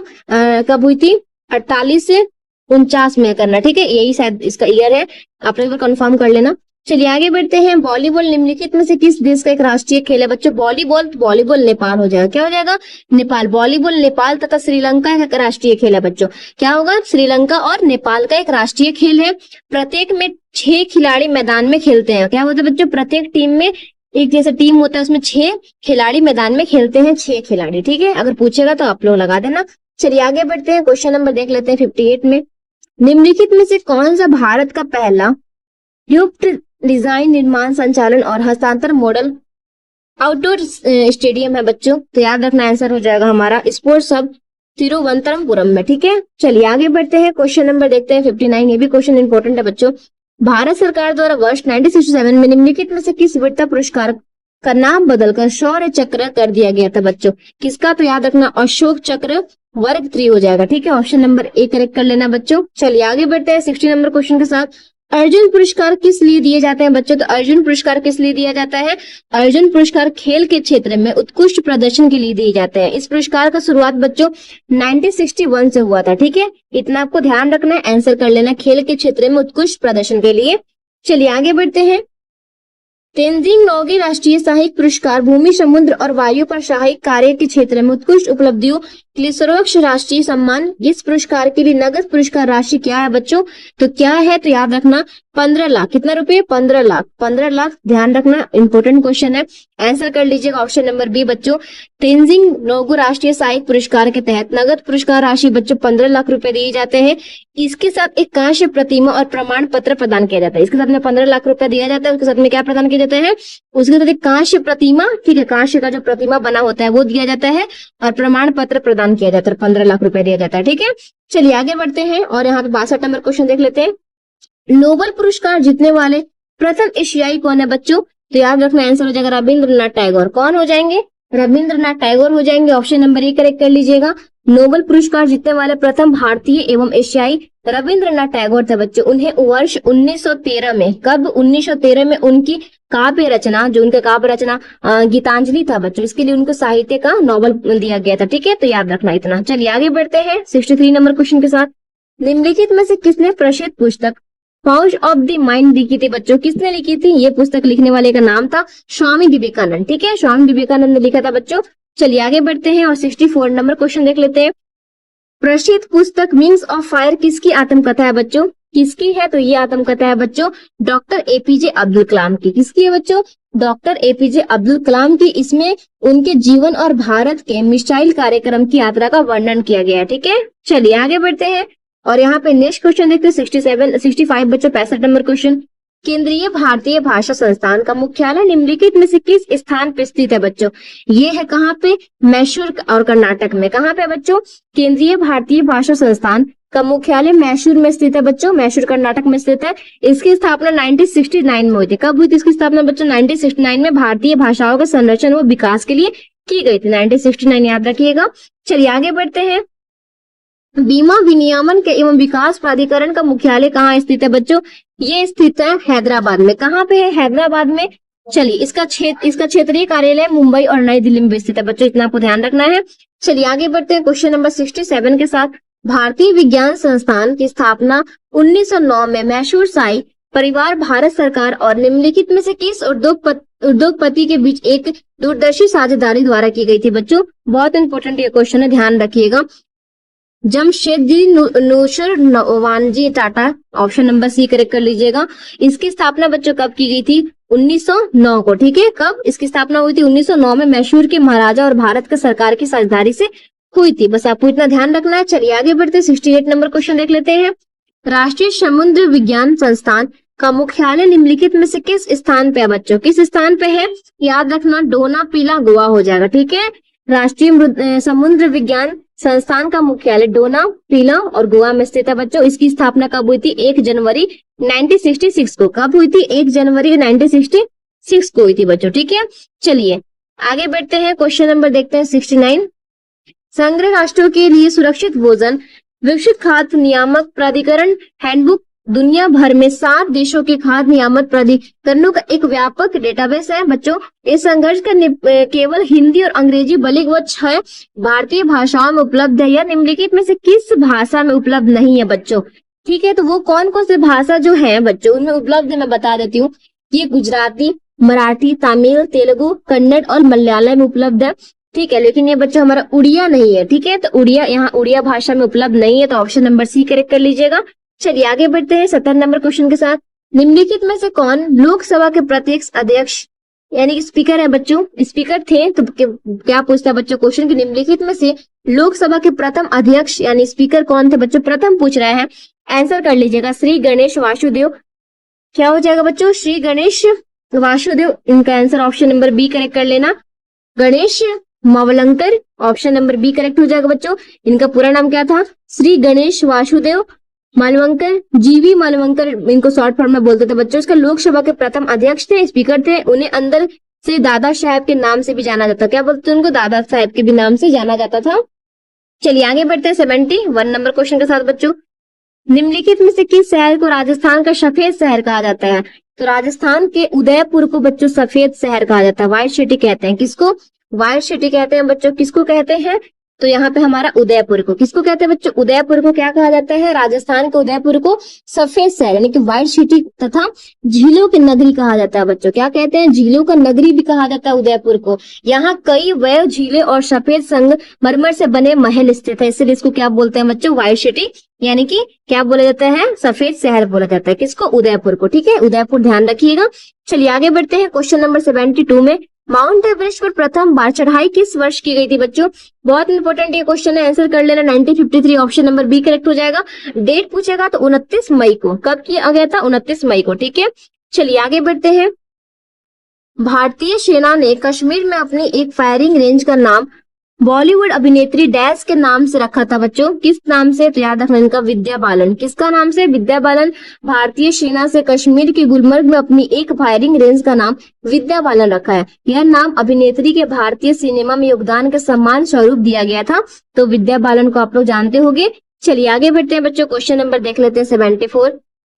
कब हुई थी? 48 से 49 में करना, ठीक है, यही शायद इसका ईयर है, आप एक बार कंफर्म कर लेना। चलिए आगे बढ़ते हैं। वॉलीबॉल निम्नलिखित में से किस देश का एक राष्ट्रीय खेल है बच्चों? वॉलीबॉल नेपाल हो जाएगा। क्या हो जाएगा? नेपाल। वॉलीबॉल नेपाल तथा श्रीलंका का राष्ट्रीय खेल है बच्चों। क्या होगा? श्रीलंका और नेपाल का एक राष्ट्रीय खेल है। प्रत्येक में 6 खिलाड़ी मैदान में खेलते हैं। क्या होता है बच्चों? प्रत्येक टीम में एक जैसा टीम होता है, उसमें 6 खिलाड़ी मैदान में खेलते हैं, 6 खिलाड़ी, ठीक है। अगर पूछेगा तो आप लोग लगा देना। चलिए आगे बढ़ते हैं। क्वेश्चन नंबर देख लेते हैं 58 में। निम्नलिखित में से कौन सा भारत का पहला युक्त डिजाइन, निर्माण, संचालन और हस्तांतरण मॉडल आउटडोर स्टेडियम है बच्चों? तो याद रखना आंसर हो जाएगा हमारा स्पोर्ट्स हब तिरुवनंतपुरम में, ठीक है। चलिए आगे बढ़ते हैं। क्वेश्चन नंबर देखते हैं 59, ये भी क्वेश्चन इंपॉर्टेंट है बच्चों। भारत सरकार द्वारा वर्ष 1967 में निम्नलिखित में से किस वीरता पुरस्कार का नाम बदलकर शौर्य चक्र कर दिया गया था बच्चों? किसका? तो याद रखना अशोक चक्र वर्ग 3 हो जाएगा, ठीक है। ऑप्शन नंबर ए करेक्ट कर लेना बच्चों। चलिए आगे बढ़ते हैं 60 नंबर क्वेश्चन के साथ। अर्जुन पुरस्कार किस लिए दिए जाते हैं बच्चों? तो अर्जुन पुरस्कार किस लिए दिया जाता है? अर्जुन पुरस्कार खेल के क्षेत्र में उत्कृष्ट प्रदर्शन के लिए दिए जाते हैं। इस पुरस्कार का शुरुआत बच्चों 1961 से हुआ था, ठीक है, इतना आपको ध्यान रखना है, आंसर कर लेना, खेल के क्षेत्र में उत्कृष्ट प्रदर्शन के लिए। चलिए आगे बढ़ते हैं। तेनजिंग नोर्गे राष्ट्रीय साहसिक पुरस्कार भूमि, समुद्र और वायु पर साहसिक कार्य के क्षेत्र में उत्कृष्ट उपलब्धियों के लिए सर्वोच्च राष्ट्रीय सम्मान। इस पुरस्कार के लिए नगद पुरस्कार राशि क्या है बच्चों? तो क्या है? तो याद रखना 15 लाख। कितना रुपए? 15 लाख। 15 लाख, ध्यान रखना, इंपॉर्टेंट क्वेश्चन है, आंसर कर लीजिएगा ऑप्शन नंबर बी बच्चों। तेनजिंग नोर्गे राष्ट्रीय साहसिक पुरस्कार के तहत नगद पुरस्कार राशि बच्चों 15 लाख रुपए दिए जाते हैं। इसके साथ एक कांस्य प्रतिमा और प्रमाण पत्र प्रदान किया जाता है। इसके साथ में 15 लाख रुपया दिया जाता है, उसके साथ में क्या प्रदान किया जाता है? उसके साथ एक कांस्य प्रतिमा, ठीक है, कांस्य का जो प्रतिमा बना होता है वो दिया जाता है और प्रमाण पत्र प्रदान किया जाता है, 15 लाख रुपया दिया जाता है, ठीक है। चलिए आगे बढ़ते हैं और यहाँ पे 62 नंबर क्वेश्चन देख लेते हैं। नोबेल पुरस्कार जीतने वाले प्रथम एशियाई कौन है बच्चों? तो याद रखना आंसर हो जाएगा रविंद्रनाथ टैगोर। कौन हो जाएंगे? रविंद्रनाथ टैगोर हो जाएंगे, ऑप्शन नंबर ए करेक्ट कर लीजिएगा। नोबेल पुरस्कार जीतने वाले प्रथम भारतीय एवं एशियाई रविंद्रनाथ टैगोर थे बच्चों। उन्हें वर्ष 1913 में, कब 1913 में उनकी काव्य रचना, जो उनका काव्य रचना गीतांजलि था बच्चों, इसके लिए उनको साहित्य का नोबेल दिया गया था। ठीक है, तो याद रखना इतना। चलिए आगे बढ़ते हैं 63 नंबर क्वेश्चन के साथ। निम्नलिखित में से किसने प्रसिद्ध पुस्तक पाउच ऑफ द माइंड लिखी थी बच्चों? किसने लिखी थी? ये पुस्तक लिखने वाले का नाम था स्वामी विवेकानंद। ठीक है, स्वामी विवेकानंद ने लिखा था बच्चों। चलिए आगे बढ़ते हैं और 64 नंबर क्वेश्चन देख लेते हैं। प्रसिद्ध पुस्तक विंग्स ऑफ फायर किसकी आत्मकथा है बच्चों? किसकी है? तो ये आत्मकथा है बच्चों डॉक्टर एपीजे अब्दुल कलाम की। किसकी है बच्चों? डॉक्टर एपीजे अब्दुल कलाम की। इसमें उनके जीवन और भारत के मिसाइल कार्यक्रम की यात्रा का वर्णन किया गया है। ठीक है, चलिए आगे बढ़ते हैं और यहाँ पे नेक्स्ट क्वेश्चन देखते हैं 65 बच्चों 65 नंबर क्वेश्चन। केंद्रीय भारतीय भाषा संस्थान का मुख्यालय निम्नलिखित में से किस स्थान पे स्थित है बच्चों? ये है कहाँ पे? मैसूर और कर्नाटक में। कहाँ पे बच्चों? केंद्रीय भारतीय भाषा संस्थान का मुख्यालय मैसूर में स्थित है बच्चों, मैसूर कर्नाटक में स्थित है। इसकी स्थापना 1969 में हुई थी। कब हुई थी इसकी स्थापना बच्चों? 1969 में भारतीय भाषाओं के संरक्षण व विकास के लिए की गई थी। 1969 याद रखिएगा। चलिए आगे बढ़ते हैं। बीमा विनियमन के एवं विकास प्राधिकरण का मुख्यालय कहाँ स्थित है बच्चों? ये स्थित है हैदराबाद में। कहाँ पे है? हैदराबाद में। चलिए इसका क्षेत्रीय कार्यालय मुंबई और नई दिल्ली में स्थित है बच्चों, इतना आपको ध्यान रखना है। चलिए आगे बढ़ते हैं क्वेश्चन नंबर 67 के साथ। भारतीय विज्ञान संस्थान की स्थापना 1909 में मैसूर शाही परिवार, भारत सरकार और निम्नलिखित में से किस उद्योगपति के बीच एक दूरदर्शी साझेदारी द्वारा की गई थी बच्चों? बहुत इंपॉर्टेंट ये क्वेश्चन है, ध्यान रखिएगा। Jamshedji Nusserwanji Tata, option number C correct कर लीजिएगा। इसकी स्थापना बच्चों कब की गई थी? 1909 को। ठीक है, कब इसकी स्थापना हुई थी? 1909 में मैसूर के महाराजा और भारत के सरकार की साझेदारी से हुई थी। बस आपको इतना ध्यान रखना है। चलिए आगे बढ़ते 68 नंबर क्वेश्चन देख लेते हैं। राष्ट्रीय समुद्र विज्ञान संस्थान का मुख्यालय निम्नलिखित में से किस स्थान पे है बच्चों? किस स्थान पे है? याद रखना डोना पीला गोवा हो जाएगा। ठीक है, राष्ट्रीय समुद्र विज्ञान संस्थान का मुख्यालय डोना पीला और गोवा में स्थित है बच्चों। इसकी स्थापना कब हुई थी? 1 जनवरी 1966 को। कब हुई थी? 1 जनवरी 1966 को हुई थी बच्चों। ठीक है, चलिए आगे बढ़ते हैं। क्वेश्चन नंबर देखते हैं 69। संघ राष्ट्रों के लिए सुरक्षित भोजन विकसित खाद्य नियामक प्राधिकरण हैंडबुक दुनिया भर में 7 देशों के खाद्य नियामक प्राधिकरणों का एक व्यापक डेटाबेस है बच्चों। इस संघर्ष का केवल हिंदी और अंग्रेजी बल्कि वह 6 भारतीय भाषाओं में उपलब्ध है। या निम्नलिखित में से किस भाषा में उपलब्ध नहीं है बच्चों? ठीक है, तो वो कौन कौन से भाषा जो है बच्चों उनमें उपलब्ध है मैं बता देती हूँ। ये गुजराती, मराठी, तमिल, तेलुगु, कन्नड़ और मलयालम में उपलब्ध है। ठीक है, लेकिन ये बच्चों हमारा उड़िया नहीं है। ठीक है, तो उड़िया यहाँ उड़िया भाषा में उपलब्ध नहीं है, तो ऑप्शन नंबर सी करेक्ट कर लीजिएगा। चलिए आगे बढ़ते हैं 70 नंबर क्वेश्चन के साथ। निम्नलिखित में से कौन लोकसभा के प्रत्यक्ष अध्यक्ष यानी कि स्पीकर है बच्चों? स्पीकर थे तो क्या पूछता है बच्चों क्वेश्चन की निम्नलिखित में से लोकसभा के प्रथम अध्यक्ष यानी स्पीकर कौन थे बच्चों? प्रथम पूछ रहे हैं, आंसर कर लीजिएगा श्री गणेश वासुदेव। क्या हो जाएगा बच्चों? श्री गणेश वासुदेव। इनका answer option number B correct कर लेना, Ganesh Mavalankar. Option number B correct हो जाएगा बच्चों। इनका पूरा नाम क्या था? श्री गणेश वासुदेव मालवंकर, जीवी मालवंकर इनको शॉर्ट फॉर्म में बोलते थे बच्चों। इसका लोकसभा के प्रथम अध्यक्ष थे, स्पीकर थे। उन्हें अंदर से दादा साहब के नाम से भी जाना जाता। क्या बोलते थे उनको? दादा साहब के भी नाम से जाना जाता था। चलिए आगे बढ़ते हैं 71 नंबर क्वेश्चन के साथ बच्चों। निम्नलिखित में से किस शहर को राजस्थान का सफेद शहर कहा जाता है? तो राजस्थान के उदयपुर को बच्चों सफेद शहर कहा जाता है, व्हाइट सिटी कहते हैं। किसको? व्हाइट सिटी कहते हैं बच्चों। किसको कहते हैं? तो यहाँ पे हमारा उदयपुर को किसको कहते हैं बच्चों? उदयपुर को क्या कहा जाता है? राजस्थान के उदयपुर को सफेद शहर यानी कि व्हाइट सिटी तथा झीलों की नगरी कहा जाता है बच्चों। क्या कहते हैं? झीलों का नगरी भी कहा जाता है उदयपुर को। यहाँ कई वैव झीलें और सफेद संगमरमर से बने महल स्थित है, इसलिए इसको क्या बोलते हैं बच्चों? व्हाइट सिटी यानी कि क्या बोला जाता है? सफेद शहर बोला जाता है। किसको? उदयपुर को। ठीक है, उदयपुर ध्यान रखिएगा। चलिए आगे बढ़ते हैं क्वेश्चन नंबर 72 में। माउंट एवरेस्ट पर प्रथम बार चढ़ाई किस वर्ष की गई थी बच्चों? बहुत इंपॉर्टेंट ये क्वेश्चन है, आंसर कर लेना 1953। ऑप्शन नंबर बी करेक्ट हो जाएगा। डेट पूछेगा तो 29 मई को। कब किया गया था? 29 मई को। ठीक है, चलिए आगे बढ़ते हैं। भारतीय सेना ने कश्मीर में अपनी एक फायरिंग रेंज का नाम बॉलीवुड अभिनेत्री डैश के नाम से रखा था बच्चों, किस नाम से? तो याद रखना इनका, विद्या बालन। किसका नाम से? विद्या बालन। भारतीय सेना से कश्मीर के गुलमर्ग में अपनी एक फायरिंग रेंज का नाम विद्या बालन रखा है। यह नाम अभिनेत्री के भारतीय सिनेमा में योगदान के सम्मान स्वरूप दिया गया था। तो विद्या बालन को आप लोग जानते होंगे। चलिए आगे बढ़ते हैं बच्चों, क्वेश्चन नंबर देख लेते हैं 74।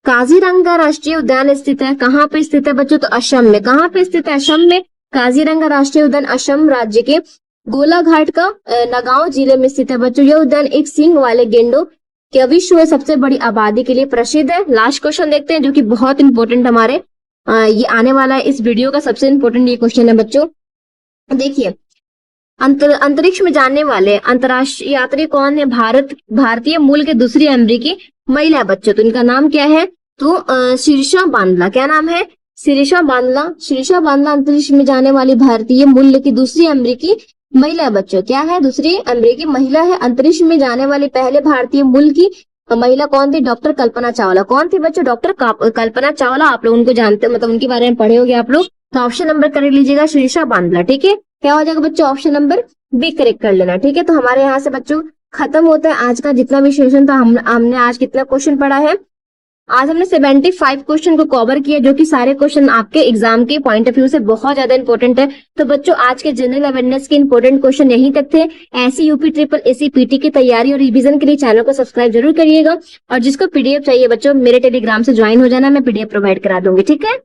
काजीरंगा राष्ट्रीय उद्यान स्थित है, कहाँ पे स्थित है बच्चों? तो असम में। कहाँ पे स्थित है? असम में। काजीरंगा राष्ट्रीय उद्यान असम राज्य के गोलाघाट का नगांव जिले में स्थित है बच्चों। यह उद्यान एक सींग वाले गेंडों के विश्व में सबसे बड़ी आबादी के लिए प्रसिद्ध है। लास्ट क्वेश्चन देखते हैं जो कि बहुत इंपॉर्टेंट हमारे ये आने वाला है, इस वीडियो का सबसे इंपॉर्टेंट ये क्वेश्चन है बच्चों। देखिए, अंतरिक्ष में जाने वाले अंतरराष्ट्रीय यात्री कौन है? भारतीय मूल के दूसरी अमेरिकी महिला बच्चों। तो इनका नाम क्या है? तो शीर्षा बांदला। क्या नाम है? शीर्षा बांदला। शीर्षा बांदला अंतरिक्ष में जाने वाली भारतीय मूल की दूसरी अमेरिकी महिला बच्चों। क्या है? दूसरी अमेरिकी महिला है। अंतरिक्ष में जाने वाली पहले भारतीय मूल की महिला कौन थी? डॉक्टर कल्पना चावला। कौन थी बच्चों? डॉक्टर कल्पना चावला। आप लोग उनको जानते, मतलब उनके बारे में पढ़े होंगे आप लोग। तो ऑप्शन नंबर कर लीजिएगा शीर्षा बांदला। ठीक है, क्या हो जाएगा बच्चों? ऑप्शन नंबर बी करेक्ट कर लेना। ठीक है, तो हमारे यहाँ से बच्चों खत्म होता है आज का जितना भी सेशन था। हमने आज कितना क्वेश्चन पढ़ा है? आज हमने 75 क्वेश्चन को कवर किया, जो कि सारे क्वेश्चन आपके एग्जाम के पॉइंट ऑफ व्यू से बहुत ज्यादा इंपॉर्टेंट है। तो बच्चों आज के जनरल अवेयरनेस के इंपॉर्टेंट क्वेश्चन यहीं तक थे। ऐसी यूपी ट्रिपल एसी पीटी की तैयारी और रिवीजन के लिए चैनल को सब्सक्राइब जरूर करिएगा। और जिसको पीडीएफ चाहिए बच्चों, मेरे टेलीग्राम से ज्वाइन हो जाना, मैं पीडीएफ प्रोवाइड करा दूंगी। ठीक है।